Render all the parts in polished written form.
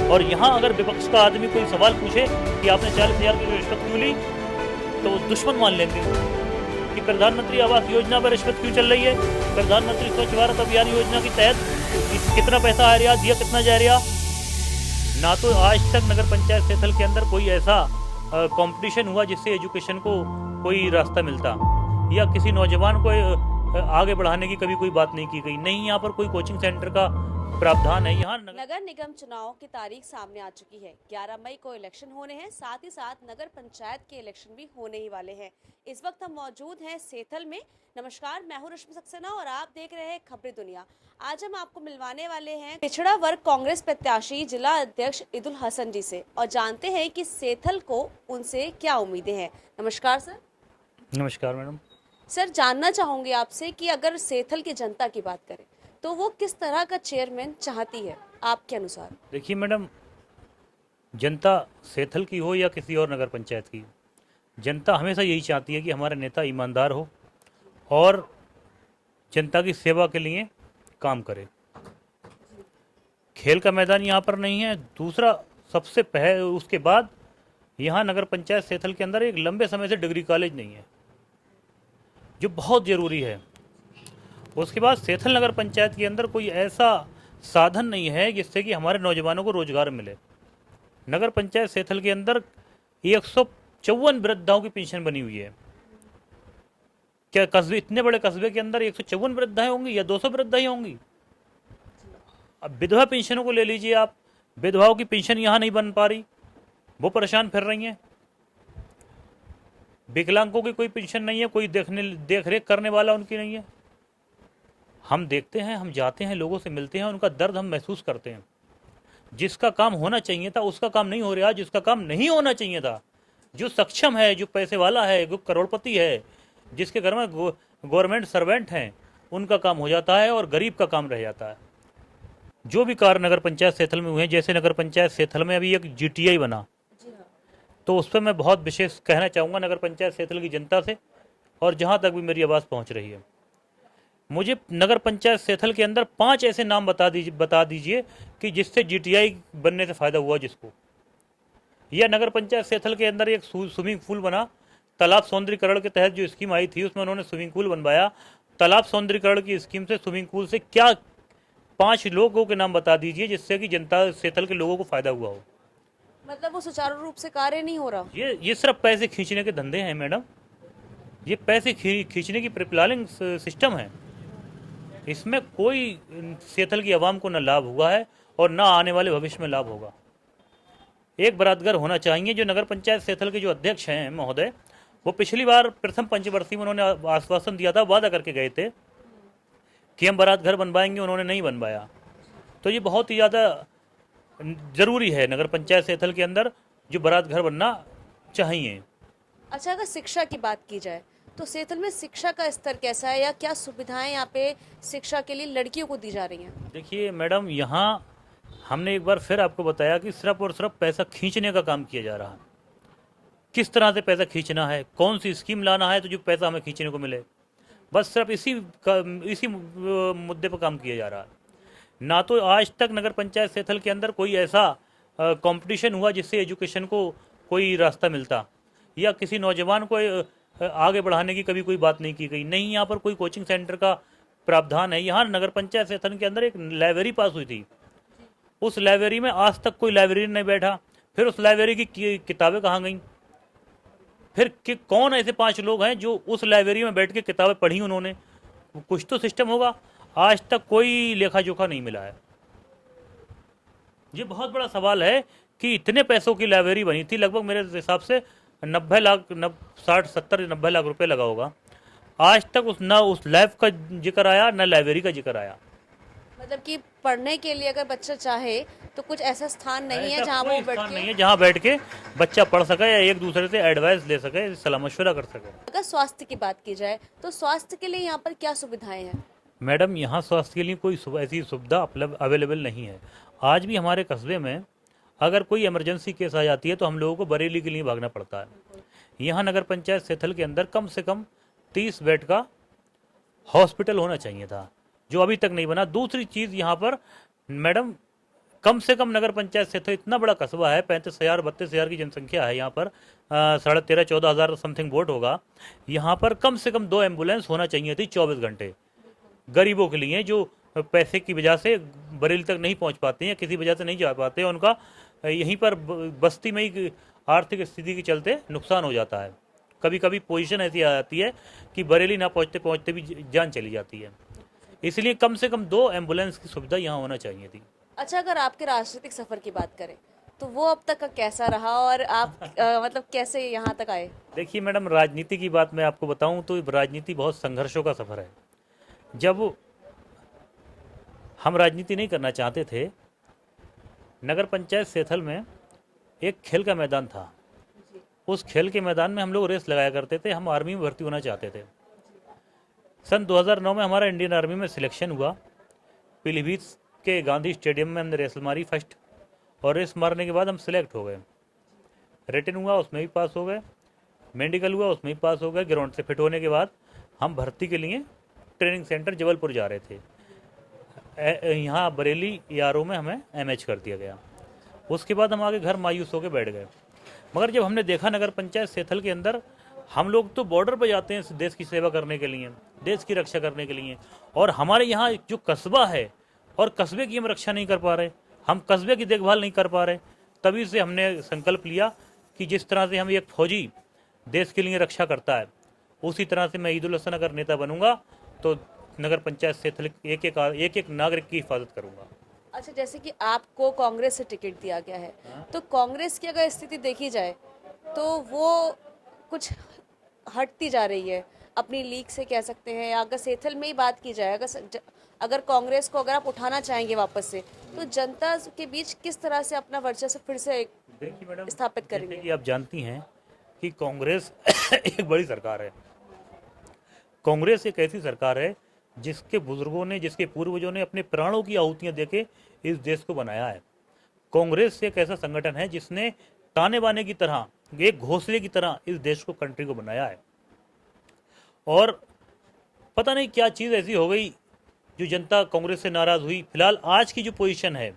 और यहाँ अगर विपक्ष का आदमी कोई सवाल पूछे कि आपने 40,000 की रिश्वत क्यों ली, तो दुश्मन मान लेंगे कि प्रधानमंत्री आवास योजना पर रिश्वत क्यों चल रही है, प्रधानमंत्री स्वच्छ भारत अभियान योजना के तहत कितना पैसा आ रहा, दिया कितना जा रहा। ना तो आज तक नगर पंचायत सैथल के अंदर कोई ऐसा कंपटीशन हुआ जिससे एजुकेशन को कोई रास्ता मिलता, या किसी नौजवान को आगे बढ़ाने की कभी कोई बात नहीं की गई। नहीं, यहाँ पर कोई कोचिंग सेंटर का प्रावधान है। यहाँ नगर निगम चुनाव की तारीख सामने आ चुकी है। 11 मई को इलेक्शन होने हैं, साथ ही साथ नगर पंचायत के इलेक्शन भी होने ही वाले हैं। इस वक्त हम मौजूद हैं सैथल में। नमस्कार, मैं हूं रश्मि सक्सेना और आप देख रहे हैं खबरें दुनिया। आज हम आपको मिलवाने वाले हैं पिछड़ा वर्ग कांग्रेस प्रत्याशी जिला अध्यक्ष ईदुल हसन जी से और जानते हैं कि सैथल को उनसे क्या उम्मीदें हैं। नमस्कार सर। नमस्कार मैडम। सर, जानना चाहूंगी आपसे कि अगर सैथल की जनता की बात करें तो वो किस तरह का चेयरमैन चाहती है आपके अनुसार? देखिए मैडम, जनता सैथल की हो या किसी और नगर पंचायत की, जनता हमेशा यही चाहती है कि हमारा नेता ईमानदार हो और जनता की सेवा के लिए काम करे। खेल का मैदान यहाँ पर नहीं है। दूसरा, सबसे पहले उसके बाद यहाँ नगर पंचायत सैथल के अंदर एक लंबे समय से डिग्री कॉलेज नहीं है, जो बहुत ज़रूरी है। उसके बाद सैथल नगर पंचायत के अंदर कोई ऐसा साधन नहीं है जिससे कि हमारे नौजवानों को रोजगार मिले। नगर पंचायत सैथल के अंदर 154 वृद्धाओं की पेंशन बनी हुई है। क्या कस्बे, इतने बड़े कस्बे के अंदर 154 वृद्धाएं होंगी या 200 वृद्धाएं होंगी? अब विधवा पेंशनों को ले लीजिए आप, विधवाओं की पेंशन यहाँ नहीं बन पा रही, वो परेशान फिर रही हैं। विकलांगों की कोई पेंशन नहीं है, कोई देख रेख करने वाला उनकी नहीं है। हम देखते हैं, हम जाते हैं, लोगों से मिलते हैं, उनका दर्द हम महसूस करते हैं। जिसका काम होना चाहिए था उसका काम नहीं हो रहा, जिसका काम नहीं होना चाहिए था, जो सक्षम है, जो पैसे वाला है, जो करोड़पति है, जिसके घर में गवर्नमेंट सर्वेंट हैं, उनका काम हो जाता है और गरीब का काम रह जाता है। जो भी कार्य नगर पंचायत सैथल में हुए हैं, जैसे नगर पंचायत सैथल में अभी एक GTI बना, तो उस पर मैं बहुत विशेष कहना चाहूँगा नगर पंचायत सैथल की जनता से, और जहाँ तक भी मेरी आवाज़ पहुँच रही है, मुझे नगर पंचायत सैथल के अंदर 5 ऐसे नाम बता दीजिए कि जिससे GTI बनने से फ़ायदा हुआ जिसको। या नगर पंचायत सैथल के अंदर एक स्विमिंग पूल बना, तालाब सौंदर्यीकरण के तहत जो स्कीम आई थी उसमें उन्होंने स्विमिंग पूल बनवाया। तालाब सौंदर्यीकरण की स्कीम से स्विमिंग पूल से क्या 5 लोगों के नाम बता दीजिए जिससे कि जनता सैथल के लोगों को फ़ायदा हुआ हो। मतलब वो सुचारू रूप से कार्य नहीं हो रहा। ये सिर्फ पैसे खींचने के धंधे हैं मैडम। ये पैसे खींचने की प्रिप्लानिंग सिस्टम है। इसमें कोई सैथल की आवाम को न लाभ हुआ है और न आने वाले भविष्य में लाभ होगा। एक बरादगर होना चाहिए। जो नगर पंचायत सैथल के जो अध्यक्ष हैं महोदय, वो पिछली बार प्रथम पंचवर्षीय में उन्होंने आश्वासन दिया था, वादा करके गए थे कि हम बारात घर बनवाएंगे, उन्होंने नहीं बनवाया। तो ये बहुत ही ज़्यादा ज़रूरी है नगर पंचायत सैथल के अंदर जो बारात घर बनना चाहिए। अच्छा, अगर शिक्षा की बात की जाए तो सैथल में शिक्षा का स्तर कैसा है या क्या सुविधाएं यहाँ पे शिक्षा के लिए लड़कियों को दी जा रही हैं? देखिए मैडम, यहाँ हमने एक बार फिर आपको बताया कि सिर्फ और सिर्फ पैसा खींचने का काम किया जा रहा है। किस तरह से पैसा खींचना है, कौन सी स्कीम लाना है तो जो पैसा हमें खींचने को मिले, बस सिर्फ इसी मुद्दे पर काम किया जा रहा है। ना तो आज तक नगर पंचायत सैथल के अंदर कोई ऐसा कंपटीशन हुआ जिससे एजुकेशन को कोई रास्ता मिलता, या किसी नौजवान को आगे बढ़ाने की कभी कोई बात नहीं की गई। नहीं, यहाँ पर कोई कोचिंग सेंटर का प्रावधान है। यहाँ नगर पंचायत सैथल के अंदर एक लाइब्रेरी पास हुई थी, उस लाइब्रेरी में आज तक कोई लाइब्रेरी नहीं बैठा। फिर उस लाइब्रेरी की किताबें कहाँ गईं? फिर कौन ऐसे 5 लोग हैं जो उस लाइब्रेरी में बैठ के किताबें पढ़ी उन्होंने? कुछ तो सिस्टम होगा। आज तक कोई लेखा जोखा नहीं मिला है। ये बहुत बड़ा सवाल है कि इतने पैसों की लाइब्रेरी बनी थी, लगभग मेरे हिसाब से 90 लाख 60-70-90 लाख रुपए लगा होगा। आज तक उस लैब का जिक्र आया, न लाइब्रेरी का जिक्र आया। मतलब कि पढ़ने के लिए अगर बच्चा चाहे तो कुछ ऐसा स्थान नहीं है जहाँ वो बैठ के बच्चा पढ़ सके या एक दूसरे से एडवाइस ले सके, सलाह मशवरा कर सके। अगर स्वास्थ्य की बात की जाए तो स्वास्थ्य के लिए यहाँ पर क्या सुविधाएं हैं? मैडम, यहाँ स्वास्थ्य के लिए कोई ऐसी सुविधा अवेलेबल नहीं है। आज भी हमारे कस्बे में अगर कोई इमरजेंसी केस आ जाती है तो हम लोगों को बरेली के लिए भागना पड़ता है। यहाँ नगर पंचायत सैथल के अंदर कम से कम 30 बेड का हॉस्पिटल होना चाहिए था, जो अभी तक नहीं बना। दूसरी चीज़, यहाँ पर मैडम कम से कम नगर पंचायत से तो इतना बड़ा कस्बा है, 35,000 32,000 की जनसंख्या है यहाँ पर, 13,500-14,000 समथिंग वोट होगा। यहाँ पर कम से कम 2 एम्बुलेंस होना चाहिए थी 24 घंटे गरीबों के लिए, जो पैसे की वजह से बरेली तक नहीं पहुँच पाते हैं, किसी वजह से नहीं जा पाते हैं, उनका यहीं पर बस्ती में ही आर्थिक स्थिति के चलते नुकसान हो जाता है। कभी कभी पोजीशन ऐसी आ जाती है कि बरेली ना पहुँचते पहुँचते भी जान चली जाती है। इसलिए कम से कम 2 एम्बुलेंस की सुविधा यहाँ होना चाहिए थी। अच्छा, अगर आपके राजनीतिक सफर की बात करें तो वो अब तक का कैसा रहा और आप मतलब कैसे यहाँ तक आए? देखिए मैडम, राजनीति की बात मैं आपको बताऊं तो राजनीति बहुत संघर्षों का सफ़र है। जब हम राजनीति नहीं करना चाहते थे, नगर पंचायत सेथल में एक खेल का मैदान था। उस खेल के मैदान में हम लोग रेस लगाया करते थे। हम आर्मी में भर्ती होना चाहते थे। सन 2009 में हमारा इंडियन आर्मी में सिलेक्शन हुआ। पीलीभीत के गांधी स्टेडियम में हमने रेस मारी फर्स्ट, और रेस मारने के बाद हम सिलेक्ट हो गए। रिटन हुआ, उसमें भी पास हो गए। मेडिकल हुआ, उसमें भी पास हो गए। ग्राउंड से फिट होने के बाद हम भर्ती के लिए ट्रेनिंग सेंटर जबलपुर जा रहे थे। यहाँ बरेली यारों में हमें MH कर दिया गया। उसके बाद हम आगे घर मायूस होकर बैठ गए। मगर जब हमने देखा नगर पंचायत सेथल के अंदर, हम लोग तो बॉर्डर पर जाते हैं देश की सेवा करने के लिए, देश की रक्षा करने के लिए, और हमारे यहाँ जो कस्बा है और कस्बे की हम रक्षा नहीं कर पा रहे, हम कस्बे की देखभाल नहीं कर पा रहे। तभी से हमने संकल्प लिया कि जिस तरह से हम एक फौजी देश के लिए रक्षा करता है, उसी तरह से मैं ईदुल हसन अगर नेता बनूंगा तो नगर पंचायत सेथल एक एक नागरिक की हिफाजत करूंगा। अच्छा, जैसे कि आपको कांग्रेस से टिकट दिया गया है, तो कांग्रेस की अगर स्थिति देखी जाए तो वो कुछ हटती जा रही है अपनी लीग से, कह सकते हैं। या अगर सेथल में ही बात की जाए, अगर कांग्रेस को अगर आप उठाना चाहेंगे वापस से, तो जनता के बीच किस तरह से अपना वर्चस्व फिर से देखिए मैडम, स्थापित जैसे करेंगे? कि आप जानती हैं कि कांग्रेस एक बड़ी सरकार है। कांग्रेस एक ऐसी सरकार है जिसके बुजुर्गों ने, जिसके पूर्वजों ने अपने प्राणों की आहुतियां देके इस देश को बनाया है। कांग्रेस एक ऐसा संगठन है जिसने ताने बाने की तरह, एक घोंसले की तरह इस देश को, कंट्री को बनाया है। और पता नहीं क्या चीज़ ऐसी हो गई जो जनता कांग्रेस से नाराज़ हुई। फिलहाल आज की जो पोजीशन है,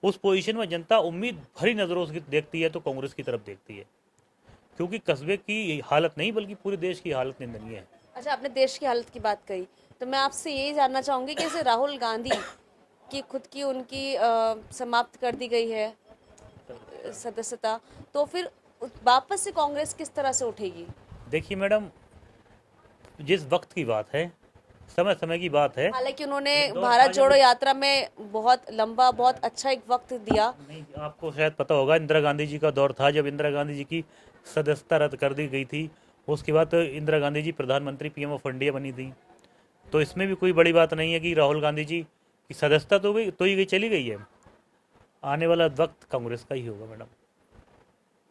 उस पोजीशन में जनता उम्मीद भरी नज़रों से देखती है तो कांग्रेस की तरफ देखती है, क्योंकि कस्बे की हालत नहीं बल्कि पूरे देश की हालत निंदनीय है। अच्छा, आपने देश की हालत की बात कही, तो मैं आपसे यही जानना चाहूंगी कि जैसे राहुल गांधी की खुद की उनकी समाप्त कर दी गई है सदस्यता, तो फिर वापस से कांग्रेस किस तरह से उठेगी? देखिए मैडम, जिस वक्त की बात है, समय समय की बात है। हालांकि उन्होंने भारत जोड़ो यात्रा में बहुत लंबा, बहुत अच्छा एक वक्त दिया। नहीं, आपको शायद पता होगा, इंदिरा गांधी जी का दौर था जब इंदिरा गांधी जी की सदस्यता रद्द कर दी गई थी। उसके बाद तो इंदिरा गांधी जी प्रधानमंत्री PM ऑफ इंडिया बनी थी। तो इसमें भी कोई बड़ी बात नहीं है कि राहुल गांधी जी की सदस्यता तो ही गई, चली गई है। आने वाला वक्त कांग्रेस का ही होगा मैडम।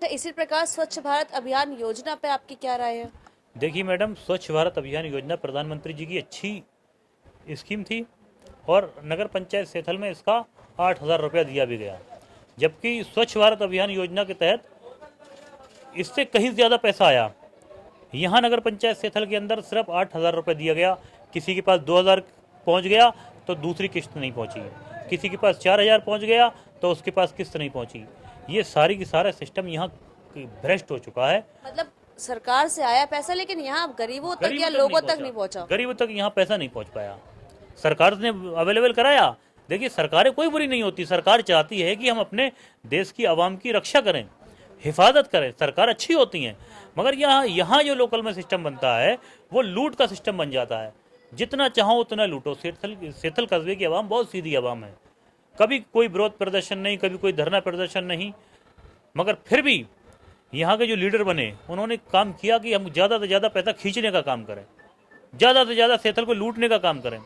तो इसी प्रकार स्वच्छ भारत अभियान योजना पे आपकी क्या राय है? देखिए मैडम, स्वच्छ भारत अभियान योजना प्रधानमंत्री जी की अच्छी स्कीम थी, और नगर पंचायत सेथल में इसका 8,000 रुपया दिया भी गया। जबकि स्वच्छ भारत अभियान योजना के तहत इससे कहीं ज़्यादा पैसा आया। यहाँ नगर पंचायत सेथल के अंदर सिर्फ 8,000 रुपये दिया गया। किसी के पास 2,000 पहुँच गया तो दूसरी किस्त नहीं पहुँची, किसी के पास 4,000 पहुँच गया तो उसके पास किस्त नहीं पहुँची। ये सारी की सारा सिस्टम यहाँ भ्रष्ट हो चुका है। मतलब सरकार से आया पैसा, लेकिन यहाँ गरीबों तक या लोगों तक नहीं पहुँचा। गरीबों तक यहाँ पैसा नहीं पहुँच पाया। सरकार ने अवेलेबल कराया। देखिए, सरकारें कोई बुरी नहीं होती। सरकार चाहती है कि हम अपने देश की आवाम की रक्षा करें, हिफाजत करें। सरकार अच्छी होती हैं, मगर यहाँ जो लोकल में सिस्टम बनता है वो लूट का सिस्टम बन जाता है। जितना चाहो उतना लूटो। सेथल कस्बे की आवाम बहुत सीधी आवाम है। कभी कोई विरोध प्रदर्शन नहीं, कभी कोई धरना प्रदर्शन नहीं, मगर फिर भी यहाँ के जो लीडर बने उन्होंने काम किया कि हम ज़्यादा से ज़्यादा पैसा खींचने का काम करें, ज़्यादा से ज़्यादा सेथल को लूटने का काम करें।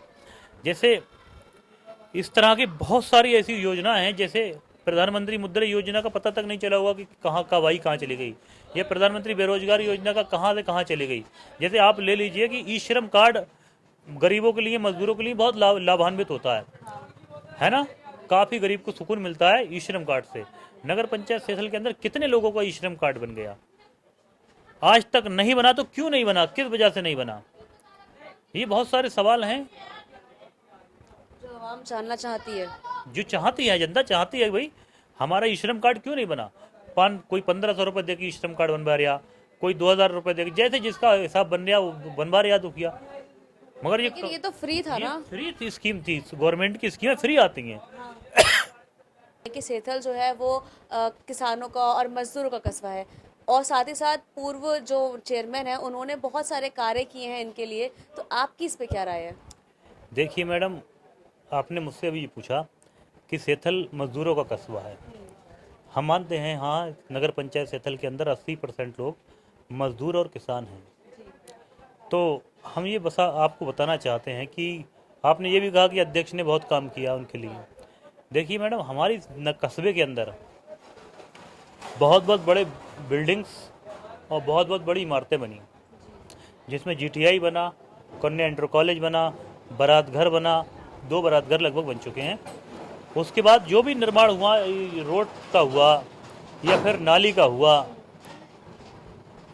जैसे इस तरह की बहुत सारी ऐसी योजना हैं, जैसे प्रधानमंत्री मुद्रा योजना का पता तक नहीं चला हुआ कि कहाँ कहाँ चली गई। ये प्रधानमंत्री बेरोजगार योजना का कहाँ से कहाँ चली गई। जैसे आप ले लीजिए कि ई श्रम कार्ड गरीबों के लिए, मजदूरों के लिए बहुत लाभान्वित होता है ना। काफ़ी गरीब को सुकून मिलता है ई श्रम कार्ड से। नगर पंचायत सेथल के अंदर कितने लोगों का ई श्रम कार्ड बन गया? आज तक नहीं बना, तो क्यों नहीं बना, किस वजह से नहीं बना? ये बहुत सारे सवाल हैं। आवाम जानना चाहती है। जो चाहती है, जनता चाहती है भाई हमारा ई श्रम कार्ड क्यों नहीं बना। कोई 1500 रुपये दे के ई श्रम कार्ड बनवा रहा, कोई 2000 रुपये दे के, जैसे जिसका हिसाब बन रहा वो बनवा रहा दुखिया। मगर लेकिन ये तो फ्री था ना। फ्री थी, स्कीम थी, गवर्नमेंट की स्कीमें फ्री आती हैं। कि सेथल जो है वो किसानों का और मजदूरों का कस्बा है, और साथ ही साथ पूर्व जो चेयरमैन है उन्होंने बहुत सारे कार्य किए हैं इनके लिए, तो आपकी इस पे क्या राय है? देखिए मैडम, आपने मुझसे अभी ये पूछा कि सेथल मजदूरों का कस्बा है। हम मानते हैं, हाँ, नगर पंचायत सेथल के अंदर 80% लोग मजदूर और किसान हैं। तो हम ये बस आपको बताना चाहते हैं कि आपने ये भी कहा कि अध्यक्ष ने बहुत काम किया उनके लिए। देखिए मैडम, हमारी कस्बे के अंदर बहुत बहुत बड़े बिल्डिंग्स और बहुत बहुत बड़ी इमारतें बनी, जिसमें जीटीआई बना, कन्या इंटर कॉलेज बना, बारात घर बना, 2 बारात घर लगभग बन चुके हैं। उसके बाद जो भी निर्माण हुआ, रोड का हुआ या फिर नाली का हुआ,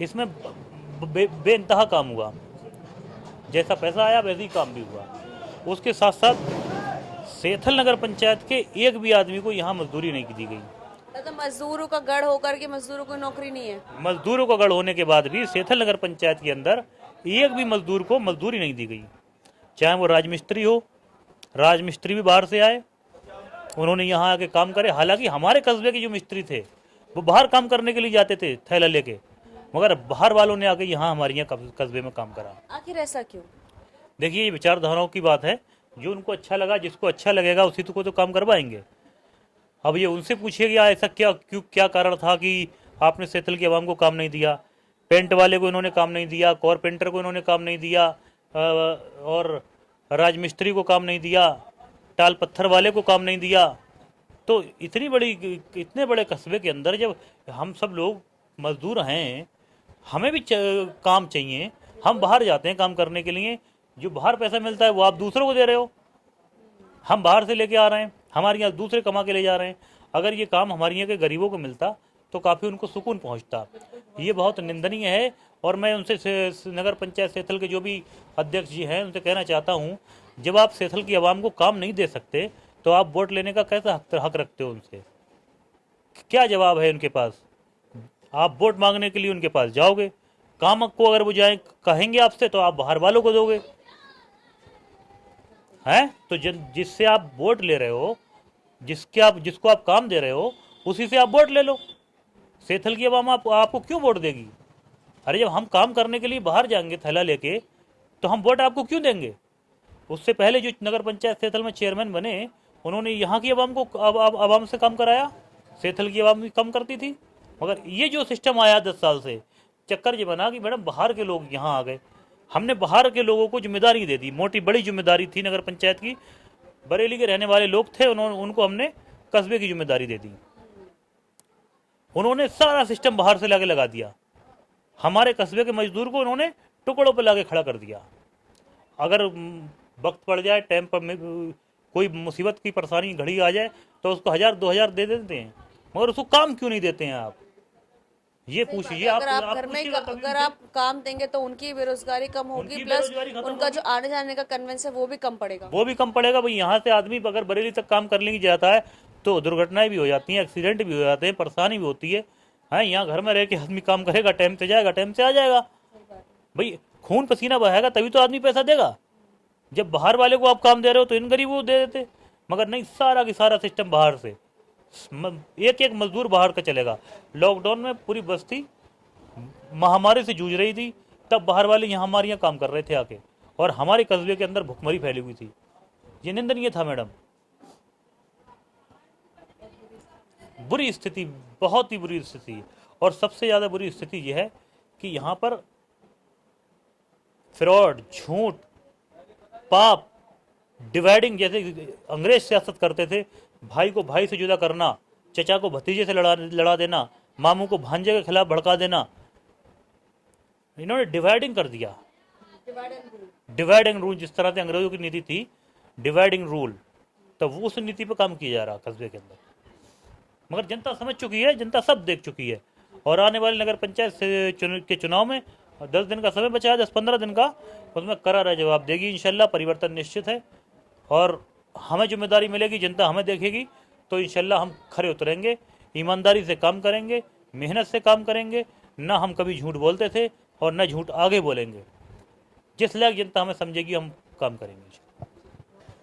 इसमें बेइंतहा काम हुआ। जैसा पैसा आया वैसे ही काम भी हुआ। उसके साथ साथ सेथल नगर पंचायत के एक भी आदमी को यहाँ मजदूरी नहीं दी गई। तो मजदूरों का गढ़ होकर के मजदूरों को नौकरी नहीं है। मजदूरों का गढ़ होने के बाद भी सेथल नगर पंचायत के अंदर एक भी मजदूर को मजदूरी नहीं दी गई। चाहे वो राजमिस्त्री हो, राजमिस्त्री भी बाहर से आए, उन्होंने यहाँ आके काम करे। हालांकि हमारे कस्बे के जो मिस्त्री थे वो बाहर काम करने के लिए जाते थे थैला लेके, मगर बाहर वालों ने आके यहाँ हमारे यहाँ कस्बे में काम करा। आखिर ऐसा क्यों? देखिए, ये विचारधाराओं की बात है। जो उनको अच्छा लगा, जिसको अच्छा लगेगा उसी को तो काम करवाएंगे। अब ये उनसे पूछिएगा ऐसा क्या कारण था कि आपने सेथल की आवाम को काम नहीं दिया। पेंट वाले को इन्होंने काम नहीं दिया, कारपेंटर को इन्होंने काम नहीं दिया, और राजमिस्त्री को काम नहीं दिया, टाल पत्थर वाले को काम नहीं दिया। तो इतने बड़े कस्बे के अंदर जब हम सब लोग मजदूर हैं, हमें भी काम चाहिए। हम बाहर जाते हैं काम करने के लिए, जो बाहर पैसा मिलता है वो आप दूसरों को दे रहे हो। हम बाहर से लेके आ रहे हैं, हमारे यहाँ दूसरे कमा के ले जा रहे हैं। अगर ये काम हमारे यहाँ के गरीबों को मिलता तो काफ़ी उनको सुकून पहुँचता। ये बहुत निंदनीय है। और मैं उनसे नगर पंचायत सेथल के जो भी अध्यक्ष जी हैं उनसे कहना चाहता हूँ, जब आप सेथल की आवाम को काम नहीं दे सकते तो आप वोट लेने का कैसा हक रखते हो? उनसे क्या जवाब है उनके पास? आप वोट मांगने के लिए उनके पास जाओगे, काम को अगर वो जाए कहेंगे आपसे तो आप बाहर वालों को दोगे हैं। तो जिससे आप वोट ले रहे हो, जिसको आप काम दे रहे हो, उसी से आप वोट ले लो। सेथल की आवाम आपको क्यों वोट देगी? अरे जब हम काम करने के लिए बाहर जाएंगे थैला लेके, तो हम वोट आपको क्यों देंगे? उससे पहले जो नगर पंचायत सेथल में चेयरमैन बने, उन्होंने यहाँ की आवाम को आवाम से काम कराया, सेथल की आवाम भी कम करती थी। मगर ये जो सिस्टम आया 10 साल से, चक्कर ये बना कि मैडम बाहर के लोग यहाँ आ गए। हमने बाहर के लोगों को जिम्मेदारी दे दी, मोटी बड़ी जिम्मेदारी थी नगर पंचायत की। बरेली के रहने वाले लोग थे, उनको हमने कस्बे की जिम्मेदारी दे दी। उन्होंने सारा सिस्टम बाहर से लाके लगा दिया। हमारे कस्बे के मजदूर को उन्होंने टुकड़ों पर लाके खड़ा कर दिया। अगर वक्त पड़ जाए, टाइम पर कोई मुसीबत की परेशानी घड़ी आ जाए तो उसको 1000-2000 दे देते हैं, मगर उसको काम क्यों नहीं देते हैं आप? ये पूछिए। अगर आप काम देंगे तो उनकी बेरोजगारी कम होगी, प्लस उनका जो आने जाने का कन्वेंस है वो भी कम पड़ेगा। भाई यहाँ से आदमी अगर बरेली तक काम करने की जाता है तो दुर्घटनाएं भी हो जाती हैं, एक्सीडेंट भी हो जाते हैं, परेशानी भी होती है। यहाँ घर में रह के आदमी काम करेगा, टाइम से जाएगा, टाइम से आ जाएगा। भाई खून पसीना बहाएगा तभी तो आदमी पैसा देगा। जब बाहर वाले को आप काम दे रहे हो तो इन गरीबों को दे देते, मगर नहीं, सारा की सारा सिस्टम बाहर से। एक एक मजदूर बाहर का चलेगा। लॉकडाउन में पूरी बस्ती महामारी से जूझ रही थी, तब बाहर वाले यहाँ हमारे यहाँ काम कर रहे थे आके, और हमारे कस्बे के अंदर भुखमरी फैली हुई थी। ये निंदनीय था मैडम। बुरी स्थिति, बहुत ही बुरी स्थिति। और सबसे ज़्यादा बुरी स्थिति यह है कि यहाँ पर फ्रॉड, झूठ, पाप, डिवाइडिंग, जैसे अंग्रेज सियासत करते थे, भाई को भाई से जुदा करना, चचा को भतीजे से लड़ा देना, मामू को भांजे के खिलाफ भड़का देना। इन्होंने डिवाइडिंग कर दिया। डिवाइडिंग रूल, जिस तरह से अंग्रेजों की नीति थी डिवाइडिंग रूल, तो वो उस नीति पर काम किया जा रहा कस्बे के अंदर। मगर जनता समझ चुकी है, जनता सब देख चुकी है। और आने वाले नगर पंचायत के चुनाव में 10 दिन का समय बचा है, 10-15 दिन का, उसमें करारा जवाब देगी। इंशाल्लाह परिवर्तन निश्चित है। और हमें जिम्मेदारी मिलेगी, जनता हमें देखेगी, तो इंशाल्लाह हम खरे उतरेंगे, ईमानदारी से काम करेंगे, मेहनत से काम करेंगे। ना हम कभी झूठ बोलते थे और ना झूठ आगे बोलेंगे। जिस लायक जनता हमें समझेगी हम काम करेंगे।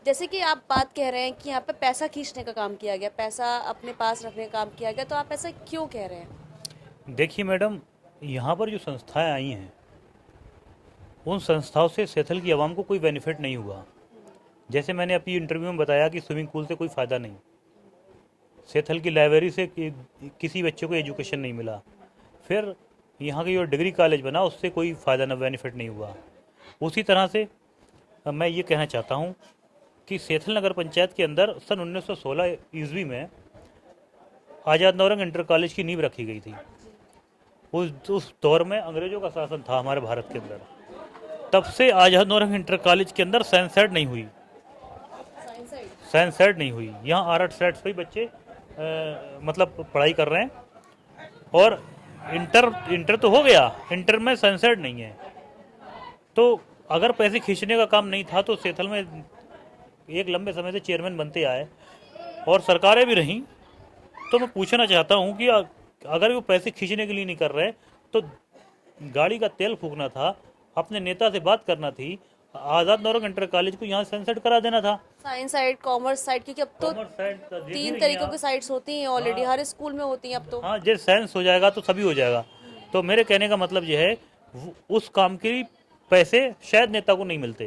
जैसे कि आप बात कह रहे हैं कि यहाँ पे पैसा खींचने का काम किया गया, पैसा अपने पास रखने का काम किया गया, तो आप ऐसा क्यों कह रहे हैं? देखिए मैडम, यहाँ पर जो संस्थाएं आई हैं, उन संस्थाओं से सैथल की आवाम को कोई बेनिफिट नहीं हुआ। जैसे मैंने अपनी इंटरव्यू में बताया कि स्विमिंग पूल से कोई फ़ायदा नहीं, सैथल की लाइब्रेरी से किसी बच्चे को एजुकेशन नहीं मिला, फिर यहाँ की जो डिग्री कॉलेज बना उससे कोई फ़ायदा ना बेनिफिट नहीं हुआ। उसी तरह से मैं ये कहना चाहता हूँ कि सैथल नगर पंचायत के अंदर सन 1916 ईस्वी में आज़ाद नौरंग इंटर कॉलेज की नींव रखी गई थी। उस दौर में अंग्रेज़ों का शासन था हमारे भारत के अंदर। तब से आज़ाद नौरंग इंटर कॉलेज के अंदर साइंस सेट नहीं हुई, साइंस सेट नहीं हुई। यहाँ आर्ट सेट से ही बच्चे मतलब पढ़ाई कर रहे हैं, और इंटर तो हो गया, इंटर में साइंस सेट नहीं है। तो अगर पैसे खींचने का काम नहीं था तो सैथल में एक लंबे समय से चेयरमैन बनते आए और सरकारें भी रहीं। तो मैं पूछना चाहता हूँ कि अगर वो पैसे खींचने के लिए नहीं कर रहे तो गाड़ी का तेल फूकना था, अपने नेता से बात करना थी, आज़ाद नौरंग इंटर कॉलेज को यहाँ सनसेट करा देना था। साइंस साइड, कॉमर्स साइड, क्योंकि अब तो कॉमर्स साइड 3 तरीकों की साइड्स होती हैं ऑलरेडी, हर स्कूल में होती हैं अब तो। हाँ, जैसे साइंस हो जाएगा तो सभी हो जाएगा। तो मेरे कहने का मतलब ये है, उस काम के पैसे शायद नेता को नहीं मिलते।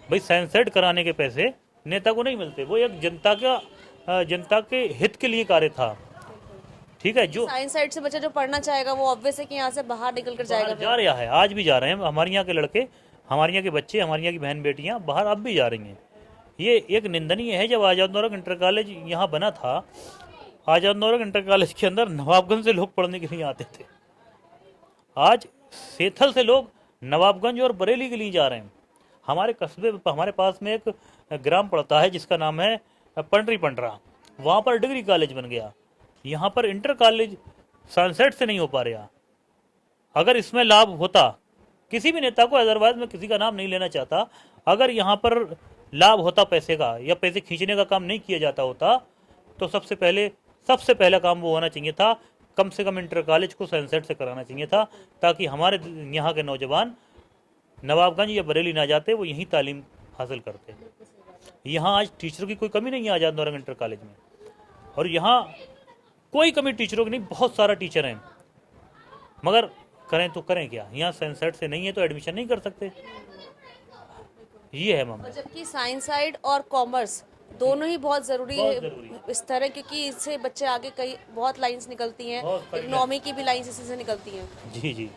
भाई साइंस सेट कराने के पैसे नेता को नहीं मिलते, वो एक जनता के हित के लिए कार्य था। ठीक है, जो साइंस साइड से बच्चा जो पढ़ना चाहेगा वो ऑब्वियस है कि यहाँ से बाहर निकल कर जाएगा। जा रहा है, आज भी जा रहे हैं हमारे यहाँ के लड़के, हमारे यहाँ के बच्चे, हमारे यहाँ की बहन बेटियाँ बाहर अब भी जा रही हैं। ये एक निंदनीय है। जब आज़ाद नौरंग इंटर कॉलेज यहाँ बना था, आज़ाद नौरंग इंटर कॉलेज के अंदर नवाबगंज से लोग पढ़ने के लिए आते थे। आज सैथल से लोग नवाबगंज और बरेली के लिए जा रहे हैं। हमारे कस्बे, हमारे पास में एक ग्राम पड़ता है जिसका नाम है पंडरी पंडरा, वहाँ पर डिग्री कॉलेज बन गया। यहाँ पर इंटर कॉलेज सनसेट से नहीं हो पा रहा। अगर इसमें लाभ होता किसी भी नेता को, अदरवाइज मैं किसी का नाम नहीं लेना चाहता, अगर यहाँ पर लाभ होता पैसे का या पैसे खींचने का काम नहीं किया जाता होता तो सबसे पहला काम वो होना चाहिए था, कम से कम इंटर कॉलेज को सनसेट से कराना चाहिए था, ताकि हमारे यहाँ के नौजवान नवाबगंज या बरेली ना जाते, वो यहीं तालीम हासिल करते। यहाँ आज टीचरों की कोई कमी नहीं है आज़ाद नौरंग इंटर कॉलेज में, और यहाँ कोई कमी टीचरों की नहीं, बहुत सारा टीचर हैं, मगर करें तो करें क्या, यहाँ सनसेट से नहीं है तो एडमिशन नहीं कर सकते। ये है मामला। जबकि साइंस साइड और कॉमर्स दोनों ही बहुत ज़रूरी है इस तरह, क्योंकि इससे बच्चे आगे कई बहुत लाइंस निकलती हैं, इकोनॉमी की भी लाइंस इसी से निकलती हैं। जी जी,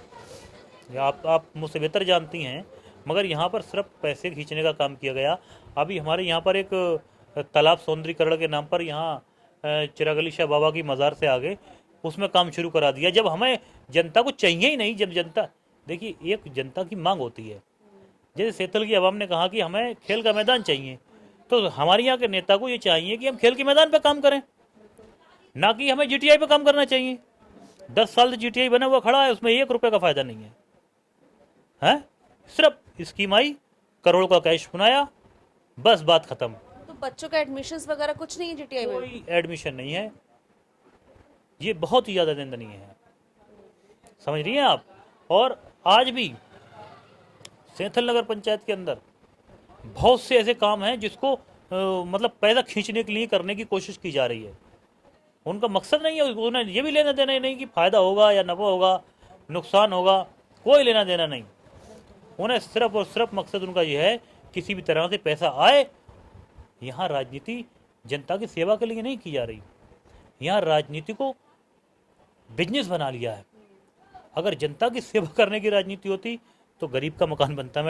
आप मुझसे बेहतर जानती हैं, मगर यहाँ पर सिर्फ पैसे खींचने का काम किया गया। अभी हमारे यहाँ पर एक तालाब सौंदर्यीकरण के नाम पर यहाँ चिराग अली शाह बाबा की मज़ार से आगे उसमें काम शुरू करा दिया, जब हमें जनता को चाहिए ही नहीं। जब जनता, देखिए एक जनता की मांग होती है, जैसे सैथल की आवाम ने कहा कि हमें खेल का मैदान चाहिए, तो हमारे यहाँ के नेता को ये चाहिए कि हम खेल के मैदान पे काम करें, ना कि हमें जीटीआई पे काम करना चाहिए। 10 साल से जीटीआई बना हुआ खड़ा है, उसमें 1 रुपये का फायदा नहीं है। सिर्फ स्कीम आई, करोड़ का कैश बनाया, बस बात खत्म। तो बच्चों का एडमिशंस वगैरह कुछ नहीं है जीटीआई में? कोई एडमिशन नहीं है। ये बहुत ही ज़्यादा निंदनीय है, समझ रही हैं आप। और आज भी सैथल नगर पंचायत के अंदर बहुत से ऐसे काम हैं जिसको मतलब पैसा खींचने के लिए करने की कोशिश की जा रही है। उनका मकसद नहीं है, उन्हें ये भी लेना देना नहीं कि फ़ायदा होगा या नफ़ा होगा, नुकसान होगा, कोई लेना देना नहीं। उन्हें सिर्फ और सिर्फ मकसद उनका यह है किसी भी तरह से पैसा आए। यहाँ राजनीति जनता की सेवा के लिए नहीं की जा रही, यहाँ राजनीति को बिजनेस बना लिया है। अगर जनता की सेवा करने की राजनीति होती तो गरीब का मकान बनता।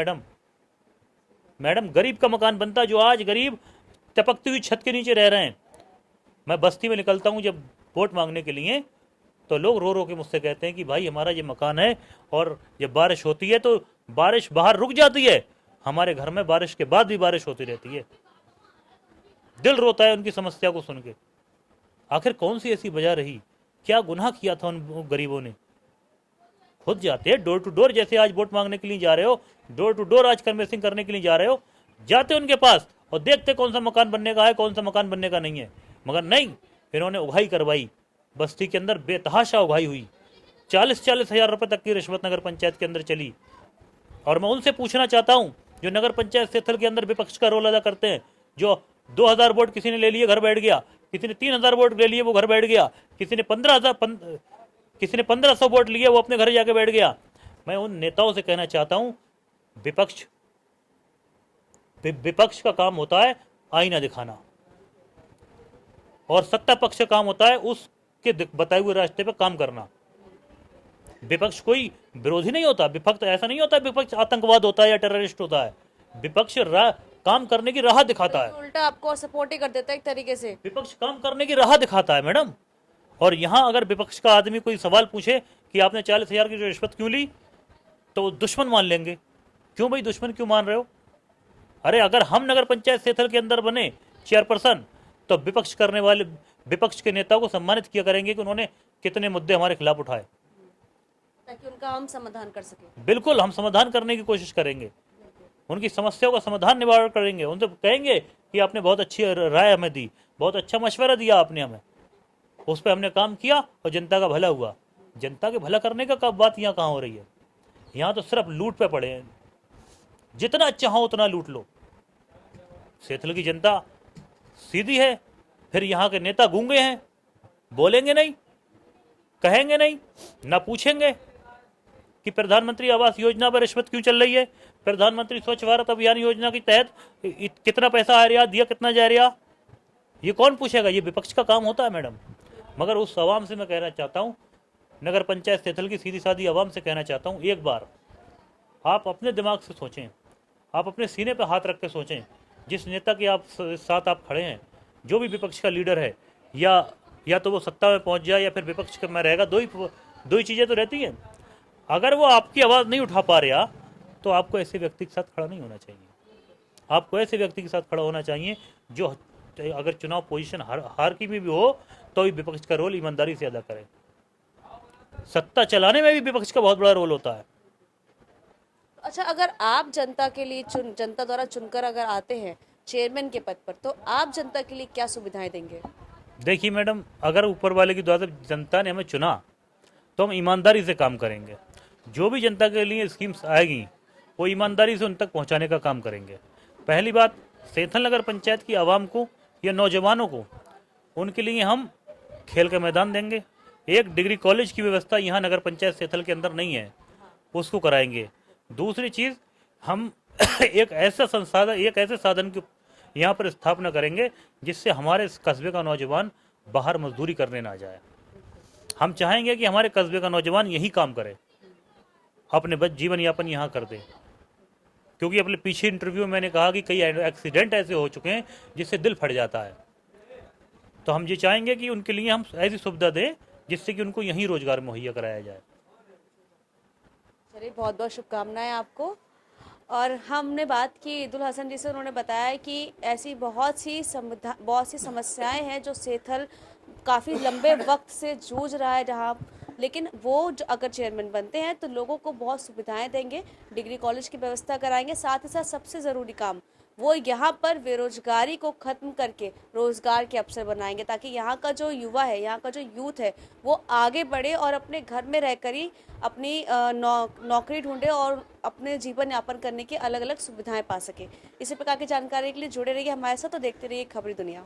मैडम गरीब का मकान बनता, जो आज गरीब टपकती हुई छत के नीचे रह रहे हैं। मैं बस्ती में निकलता हूँ जब वोट मांगने के लिए, तो लोग रो रो के मुझसे कहते हैं कि भाई हमारा ये मकान है, और जब बारिश होती है तो बारिश बाहर रुक जाती है, हमारे घर में बारिश के बाद भी बारिश होती रहती है। दिल रोता है उनकी समस्या को सुन के। आखिर कौन सी ऐसी वजह रही, क्या गुनाह किया था उन गरीबों ने? खुद जाते हैं डोर टू डोर, जैसे आज वोट मांगने के लिए जा रहे हो, डोर टू डोर आज कन्वेंसिंग करने के लिए जा रहे हो, जाते उनके पास और देखते कौन सा मकान बनने का है, कौन सा मकान बनने का नहीं है। मगर नहीं, इन्होंने उगाही करवाई, बस्ती के अंदर बेतहाशा उगाही हुई, 40-40 हज़ार रुपये तक की रिश्वत नगर पंचायत के अंदर चली। और मैं उनसे पूछना चाहता हूं जो नगर पंचायत सेथल के अंदर विपक्ष का रोल अदा करते हैं, जो 2000 वोट किसी ने ले लिए घर बैठ गया, किसी ने 3000 वोट ले लिए वो घर बैठ गया, किसी ने 1500 वोट लिए वो अपने घर जाके बैठ गया। मैं उन नेताओं से कहना चाहता हूं, विपक्ष का काम होता है आईना दिखाना, और सत्ता पक्ष का काम होता है उसके बताए हुए रास्ते पर काम करना। विपक्ष कोई विरोधी नहीं होता, विपक्ष ऐसा नहीं होता विपक्ष आतंकवाद होता है या टेररिस्ट होता है। विपक्ष काम करने की राह दिखाता है, उल्टा आपको सपोर्ट ही कर देता है एक तरीके से। विपक्ष काम करने की राह दिखाता है मैडम। और यहाँ अगर विपक्ष का आदमी कोई सवाल पूछे कि आपने 40,000 की रिश्वत क्यों ली, तो दुश्मन मान लेंगे। क्यों भाई, दुश्मन क्यों मान रहे हो? अरे अगर हम नगर पंचायत सेथल के अंदर बने चेयरपर्सन, तो विपक्ष के नेताओं को सम्मानित किया करेंगे कि उन्होंने कितने मुद्दे हमारे खिलाफ उठाए, ताकि उनका हम समाधान कर सके। बिल्कुल हम समाधान करने की कोशिश करेंगे, उनकी समस्याओं का समाधान निवारण करेंगे। उनसे कहेंगे कि आपने बहुत अच्छी राय हमें दी, बहुत अच्छा मशवरा दिया आपने हमें, उस पर हमने काम किया और जनता का भला हुआ। जनता के भला करने का बात यहाँ कहाँ हो रही है? यहाँ तो सिर्फ लूट पे पड़े हैं, जितना चाहो उतना लूट लो। सेथल की जनता सीधी है, फिर यहाँ के नेता गूंगे हैं, बोलेंगे नहीं, कहेंगे नहीं, ना पूछेंगे कि प्रधानमंत्री आवास योजना पर रिश्वत क्यों चल रही है, प्रधानमंत्री स्वच्छ भारत अभियान योजना के तहत कितना पैसा आ रहा, दिया कितना जा रहा, ये कौन पूछेगा? ये विपक्ष का काम होता है मैडम। मगर उस आवाम से मैं कहना चाहता हूँ, नगर पंचायत सेथल की सीधी सादी आवाम से कहना चाहता हूँ, एक बार आप अपने दिमाग से सोचें, आप अपने सीने पर हाथ रख के सोचें, जिस नेता के साथ आप खड़े हैं, जो भी विपक्ष का लीडर है, या तो वो सत्ता में पहुंच जाए या फिर विपक्ष में रहेगा, दो ही चीज़ें तो रहती हैं। अगर वो आपकी आवाज़ नहीं उठा पा रहा, तो आपको ऐसे व्यक्ति के साथ खड़ा नहीं होना चाहिए। आपको ऐसे व्यक्ति के साथ खड़ा होना चाहिए जो अगर चुनाव पोजीशन हार की भी हो तो भी विपक्ष का रोल ईमानदारी से अदा करे। सत्ता चलाने में भी विपक्ष का बहुत बड़ा रोल होता है। अच्छा, अगर आप जनता के लिए जनता द्वारा चुनकर अगर आते हैं चेयरमैन के पद पर, तो आप जनता के लिए क्या सुविधाएं देंगे? देखिए मैडम, अगर ऊपर वाले की द्वारा जनता ने हमें चुना तो हम ईमानदारी से काम करेंगे। जो भी जनता के लिए स्कीम्स आएगी वो ईमानदारी से उन तक पहुंचाने का काम करेंगे। पहली बात, सेथल नगर पंचायत की आवाम को या नौजवानों को, उनके लिए हम खेल का मैदान देंगे। एक डिग्री कॉलेज की व्यवस्था यहाँ नगर पंचायत सेथल के अंदर नहीं है, उसको कराएंगे। दूसरी चीज़, हम एक ऐसे साधन की यहाँ पर स्थापना करेंगे जिससे हमारे इस कस्बे का नौजवान बाहर मजदूरी करने ना जाए। हम चाहेंगे कि हमारे कस्बे का नौजवान यही काम करे, अपने जीवन यापन यहाँ कर दे। क्योंकि अपने पीछे इंटरव्यू में मैंने कहा कि कई एक्सीडेंट ऐसे हो चुके हैं जिससे दिल फट जाता है। तो हम ये चाहेंगे कि उनके लिए हम ऐसी सुविधा दें जिससे कि उनको यहीं रोजगार मुहैया कराया जाए। चलिए, बहुत बहुत शुभकामनाएं आपको। और हमने बात की ईदुल हसन जी से, उन्होंने बताया कि ऐसी बहुत सी समस्याएं हैं जो सेथल काफ़ी लंबे वक्त से जूझ रहा है, जहां लेकिन वो अगर चेयरमैन बनते हैं तो लोगों को बहुत सुविधाएं देंगे, डिग्री कॉलेज की व्यवस्था कराएंगे, साथ ही साथ सबसे ज़रूरी काम वो यहाँ पर बेरोजगारी को ख़त्म करके रोज़गार के अवसर बनाएंगे, ताकि यहाँ का जो युवा है, यहाँ का जो यूथ है, वो आगे बढ़े और अपने घर में रहकर ही अपनी नौकरी ढूंढे और अपने जीवन यापन करने की अलग अलग सुविधाएं पा सके। इसी प्रकार की जानकारी के लिए जुड़े रहिए हमारे साथ, तो देखते रहिए खबरी दुनिया।